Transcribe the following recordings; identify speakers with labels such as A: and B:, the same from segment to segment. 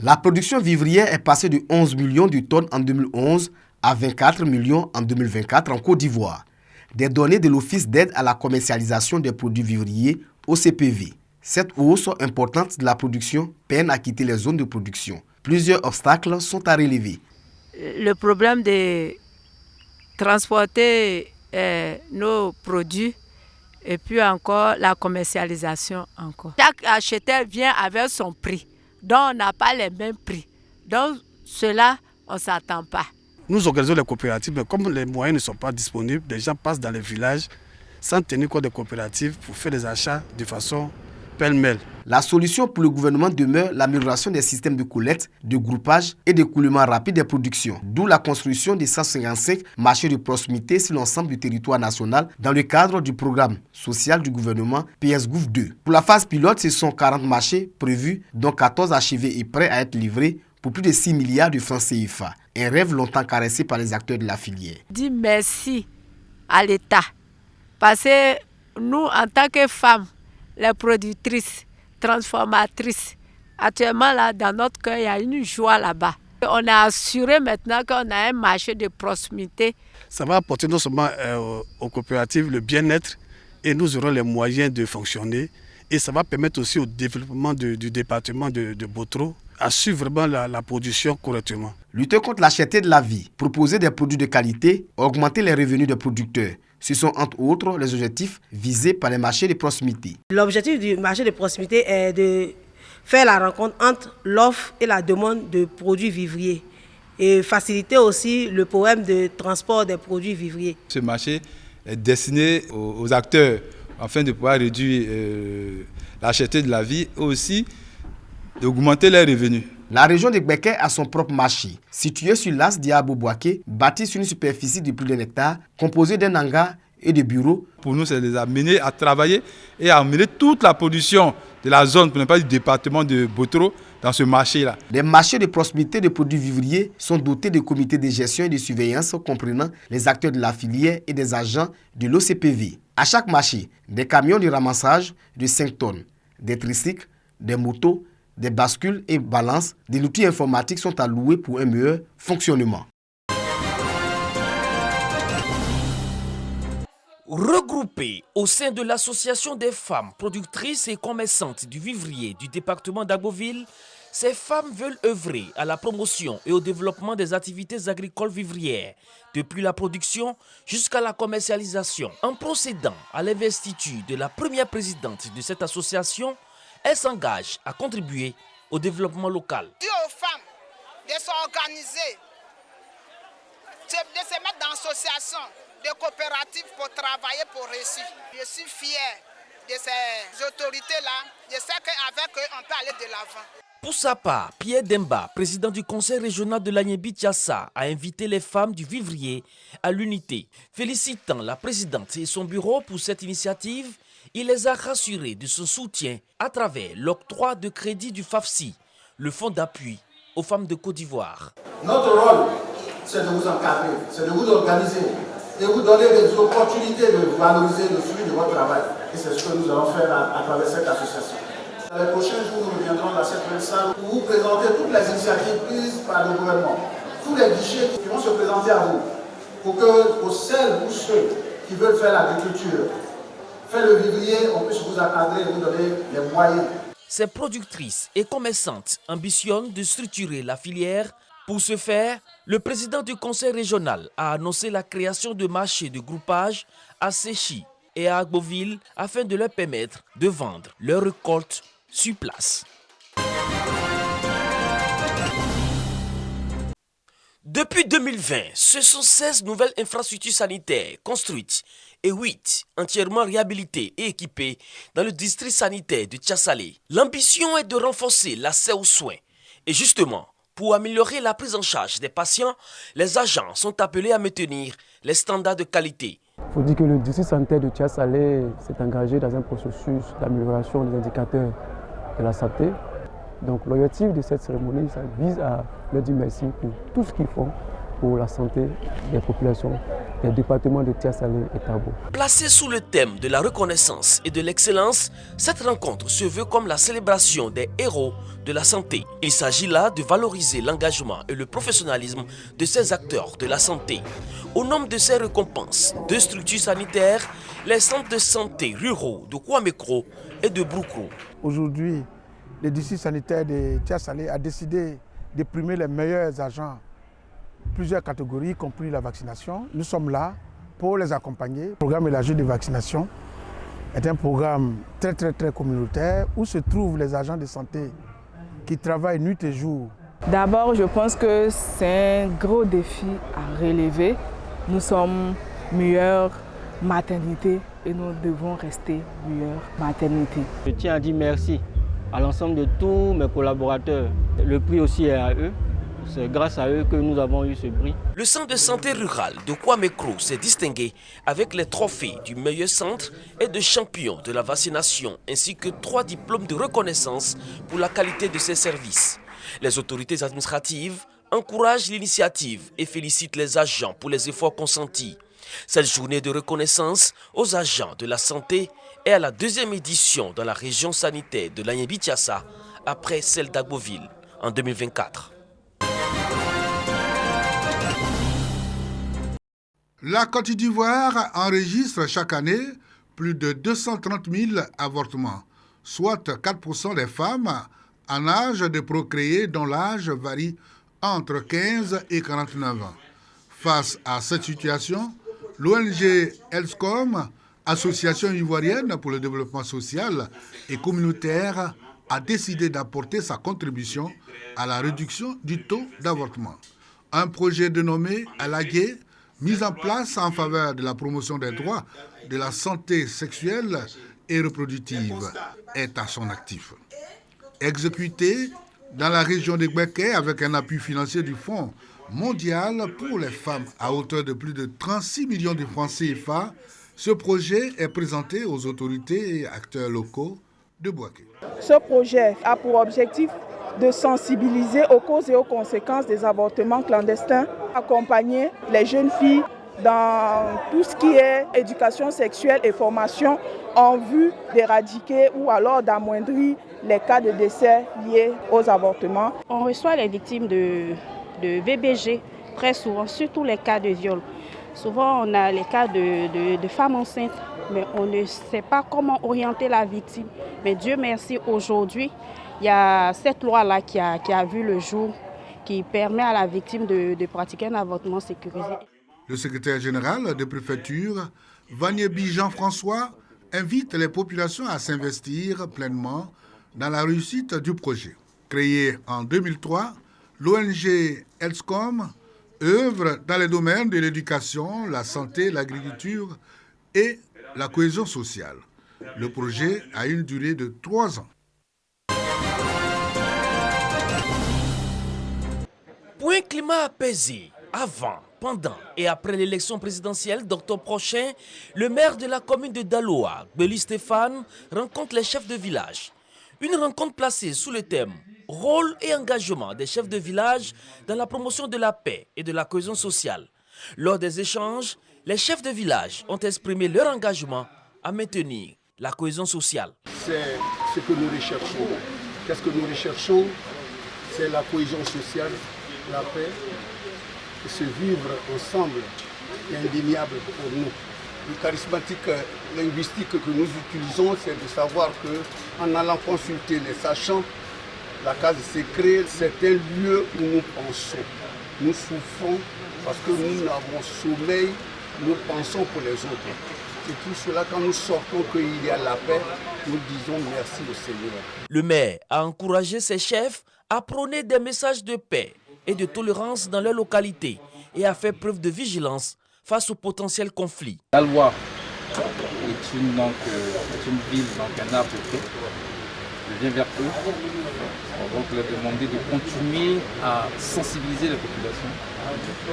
A: La production vivrière est passée de 11 millions de tonnes en 2011 à 24 millions en 2024 en Côte d'Ivoire. Des données de l'Office d'aide à la commercialisation des produits vivriers, OCPV. Cette hausse importante de la production peine à quitter les zones de production. Plusieurs obstacles sont à relever.
B: Le problème de transporter nos produits et puis encore la commercialisation encore. Chaque acheteur vient avec son prix, donc on n'a pas les mêmes prix. Donc cela, on ne s'attend pas.
C: Nous organisons les coopératives, mais comme les moyens ne sont pas disponibles, les gens passent dans les villages sans tenir compte des coopératives pour faire des achats de façon pêle-mêle.
A: La solution pour le gouvernement demeure l'amélioration des systèmes de collecte, de groupage et d'écoulement rapide des productions, d'où la construction de 155 marchés de proximité sur l'ensemble du territoire national dans le cadre du programme social du gouvernement PSGouv 2. Pour la phase pilote, ce sont 40 marchés prévus, dont 14 achevés et prêts à être livrés pour plus de 6 milliards de francs CFA. Un rêve longtemps caressé par les acteurs de la filière.
B: Dis merci à l'État, parce que nous, en tant que femmes, les productrices, transformatrices, actuellement là, dans notre cœur, il y a une joie là-bas. On a assuré maintenant qu'on a un marché de proximité.
C: Ça va apporter non seulement aux coopératives le bien-être et nous aurons les moyens de fonctionner. Et ça va permettre aussi au développement du département de Botro à suivre vraiment la production correctement.
A: Lutter contre la cherté de la vie, proposer des produits de qualité, augmenter les revenus des producteurs. Ce sont entre autres les objectifs visés par les marchés de proximité.
D: L'objectif du marché de proximité est de faire la rencontre entre l'offre et la demande de produits vivriers et faciliter aussi le problème de transport des produits vivriers.
E: Ce marché est destiné aux acteurs afin de pouvoir réduire la cherté de la vie et aussi d'augmenter les revenus.
A: La région de Gbeke a son propre marché, situé sur l'as Diabo-Boaké, bâti sur une superficie de plus d'un hectare, composé d'un hangar et de bureaux.
E: Pour nous, c'est de les amener à travailler et à amener toute la production de la zone, pour ne pas dire du département de Botro, dans ce marché-là.
A: Les marchés de proximité de produits vivriers sont dotés de comités de gestion et de surveillance comprenant les acteurs de la filière et des agents de l'OCPV. À chaque marché, des camions de ramassage de 5 tonnes, des tricycles, des motos, des bascules et balances, des outils informatiques sont alloués pour un meilleur fonctionnement.
F: Regroupées au sein de l'association des femmes productrices et commerçantes du vivrier du département d'Agboville, ces femmes veulent œuvrer à la promotion et au développement des activités agricoles vivrières, depuis la production jusqu'à la commercialisation. En procédant à l'investiture de la première présidente de cette association, elle s'engage à contribuer au développement local.
G: Dis aux femmes de s'organiser, de se mettre dans l'association, de coopératives pour travailler pour réussir. Je suis fier de ces autorités-là. Je sais qu'avec eux, on peut aller de l'avant.
F: Pour sa part, Pierre Demba, président du conseil régional de l'Agnébi-Tiassa, a invité les femmes du vivrier à l'unité. Félicitant la présidente et son bureau pour cette initiative, il les a rassurés de son soutien à travers l'octroi de crédit du FAFSI, le fonds d'appui aux femmes de Côte d'Ivoire.
H: Notre rôle, c'est de vous encadrer, c'est de vous organiser et vous donner des opportunités de valoriser le fruit de votre travail. Et c'est ce que nous allons faire à travers cette association. Dans les prochains jours, nous reviendrons dans cette même salle pour vous présenter toutes les initiatives prises par le gouvernement, tous les guichets qui vont se présenter à vous, pour celles ou ceux qui veulent faire l'agriculture, faire le vivrier, on puisse vous encadrer et vous donner les moyens.
F: Ces productrices et commerçantes ambitionnent de structurer la filière. Pour ce faire, le président du conseil régional a annoncé la création de marchés de groupage à Séchi et à Agboville afin de leur permettre de vendre leurs récoltes sur place. Depuis 2020, ce sont 16 nouvelles infrastructures sanitaires construites et 8 entièrement réhabilitées et équipées dans le district sanitaire de Tiassalé. L'ambition est de renforcer l'accès aux soins. Et justement, pour améliorer la prise en charge des patients, les agents sont appelés à maintenir les standards de qualité.
I: Il faut dire que le district sanitaire de Tiassalé s'est engagé dans un processus d'amélioration des indicateurs de la santé. Donc l'objectif de cette cérémonie, ça vise à leur dire merci pour tout ce qu'ils font pour la santé des populations des départements de Tia-Salé et Tabo.
F: Placée sous le thème de la reconnaissance et de l'excellence, cette rencontre se veut comme la célébration des héros de la santé. Il s'agit là de valoriser l'engagement et le professionnalisme de ces acteurs de la santé. Au nom de ces récompenses, 2 structures sanitaires, les centres de santé ruraux de Kwamekro et de Broukro.
J: Aujourd'hui, le district sanitaire de Tia-Salé a décidé de primer les meilleurs agents, plusieurs catégories, y compris la vaccination. Nous sommes là pour les accompagner. Le programme élargi de vaccination est un programme très communautaire où se trouvent les agents de santé qui travaillent nuit et jour.
K: D'abord, je pense que c'est un gros défi à relever. Nous sommes meilleure maternité et nous devons rester meilleure maternité.
L: Je tiens à dire merci à l'ensemble de tous mes collaborateurs. Le prix aussi est à eux. C'est grâce à eux que nous avons eu ce prix.
F: Le centre de santé rural de Kwamekro s'est distingué avec les trophées du meilleur centre et de champion de la vaccination, ainsi que 3 diplômes de reconnaissance pour la qualité de ses services. Les autorités administratives encouragent l'initiative et félicitent les agents pour les efforts consentis. Cette journée de reconnaissance aux agents de la santé est à la 2e édition dans la région sanitaire de l'Anyébi-Tiassa, après celle d'Agboville en 2024.
M: La Côte d'Ivoire enregistre chaque année plus de 230 000 avortements, soit 4% des femmes en âge de procréer dont l'âge varie entre 15 et 49 ans. Face à cette situation, l'ONG ELSCOM, Association ivoirienne pour le développement social et communautaire, a décidé d'apporter sa contribution à la réduction du taux d'avortement. Un projet dénommé Alagué, mis en place en faveur de la promotion des droits de la santé sexuelle et reproductive, est à son actif. Exécuté dans la région de Gbeke avec un appui financier du Fonds mondial pour les femmes à hauteur de plus de 36 millions de francs CFA, ce projet est présenté aux autorités et acteurs locaux de Bouaké.
N: Ce projet a pour objectif de sensibiliser aux causes et aux conséquences des avortements clandestins, accompagner les jeunes filles dans tout ce qui est éducation sexuelle et formation en vue d'éradiquer ou alors d'amoindrir les cas de décès liés aux avortements.
O: On reçoit les victimes de VBG très souvent, surtout les cas de viol. Souvent on a les cas de femmes enceintes, mais on ne sait pas comment orienter la victime. Mais Dieu merci, aujourd'hui, il y a cette loi-là qui a vu le jour, qui permet à la victime de pratiquer un avortement sécurisé.
M: Le secrétaire général de préfecture, Vanyebi Jean-François, invite les populations à s'investir pleinement dans la réussite du projet. Créé en 2003, l'ONG ELSCOM œuvre dans les domaines de l'éducation, la santé, l'agriculture et la cohésion sociale. Le projet a une durée de 3 ans.
F: Pour un climat apaisé, avant, pendant et après l'élection présidentielle d'octobre prochain, le maire de la commune de Daloa, Gbeli Stéphane, rencontre les chefs de village. Une rencontre placée sous le thème « Rôle et engagement des chefs de village dans la promotion de la paix et de la cohésion sociale ». Lors des échanges, les chefs de village ont exprimé leur engagement à maintenir la cohésion sociale.
P: C'est ce que nous recherchons. Qu'est-ce que nous recherchons? C'est la cohésion sociale, la paix, et se vivre ensemble est indéniable pour nous. Le charismatique linguistique que nous utilisons, c'est de savoir qu'en allant consulter les sachants, la case secrète, c'est un lieu où nous pensons. Nous souffrons parce que nous avons sommeil, nous pensons pour les autres. C'est tout cela, quand nous sortons qu'il y a la paix, nous disons merci au Seigneur.
F: Le maire a encouragé ses chefs à prôner des messages de paix et de tolérance dans leur localité et à faire preuve de vigilance face aux potentiels conflits.
Q: Daloa est une ville, un arbre de paix. Je viens vers eux pour donc leur demander de continuer à sensibiliser la population,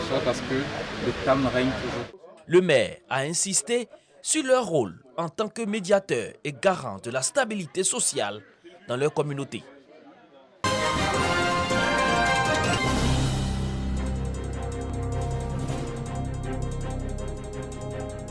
Q: soit parce que le calme règne toujours.
F: Le maire a insisté sur leur rôle en tant que médiateur et garant de la stabilité sociale dans leur communauté.